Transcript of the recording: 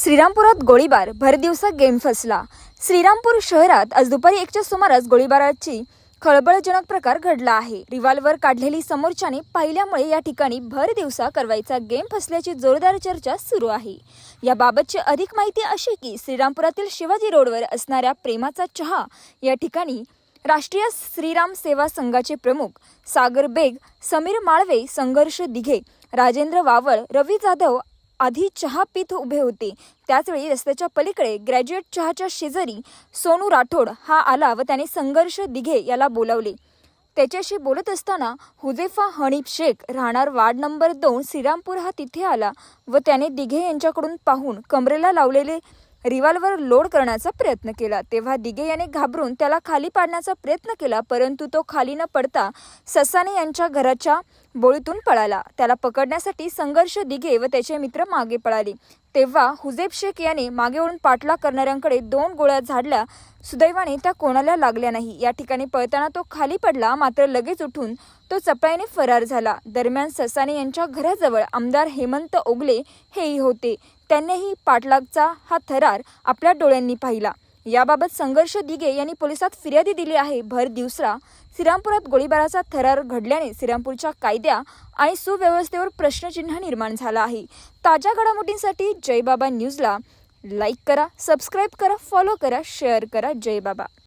श्रीरामपुरात गोळीबार, भरदिवसा गेम फसला। श्रीरामपूर शहरात आज दुपारी 1च्या सुमारास गोळीबाराची खळबळजनक प्रकार घडला आहे। रिव्हॉल्वर काढलेली समोरच्याने पाहिल्यामुळे या ठिकाणी भरदिवसा करवायचा गेम फसल्याची जोरदार चर्चा सुरू आहे। याबाबतची अधिक माहिती अशी की श्रीरामपुरातील शिवाजी रोडवर असणाऱ्या प्रेमाचा चहा या ठिकाणी राष्ट्रीय श्रीराम सेवा संघाचे प्रमुख सागर बेग, समीर माळवे, संघर्ष दिघे, राजेंद्र वावळ, रवी जाधव आधी चहा पीत उभे होते। त्याचवेळी रस्त्याच्या पलीकडे ग्रॅज्युएट चहाच्या शेजारी सोनू राठोड हा आला व त्याने संघर्ष दिघे याला बोलावले। त्याच्याशी बोलत असताना हुजेफा हनीफ शेख राहणार वार्ड नंबर 2 श्रीरामपूर हा तिथे आला व त्याने दिघे यांच्याकडून पाहून कमरेला लावलेले रिव्हॉल्वर लोड करण्याचा प्रयत्न केला। तेव्हा दिघे याने घाबरून त्याला खाली पाडण्याचा प्रयत्न केला, परंतु तो खाली न पडता ससाने यांच्या घराच्या बोळीतून पळाला। त्याला पकडण्यासाठी संघर्ष दिघे व त्याचे मित्र मागे पळाले। तेव्हा हुजेफ शेख याने मागे वळून पाठलाग करणाऱ्यांकडे 2 गोळ्या झाडल्या। सुदैवाने त्या कोणाला लागल्या नाही। या ठिकाणी पळताना तो खाली पडला, मात्र लगेच उठून तो चपळाईने फरार झाला। दरम्यान ससाने यांच्या घराजवळ आमदार हेमंत ओगले हेही होते। त्यांनीही पाठलागचा हा थरार आपल्या डोळ्यांनी पाहिला। याबाबत संघर्ष दिघे यांनी पोलिसात फिर्यादी दिली आहे। भर दिवसा श्रीरामपुरात गोळीबाराचा थरार घडल्याने श्रीरामपूरच्या कायद्या आणि सुव्यवस्थेवर प्रश्नचिन्ह निर्माण झाला आहे। ताज्या घडामोडींसाठी जय बाबा न्यूजला लाईक करा, सबस्क्राईब करा, फॉलो करा, शेअर करा। जय बाबा।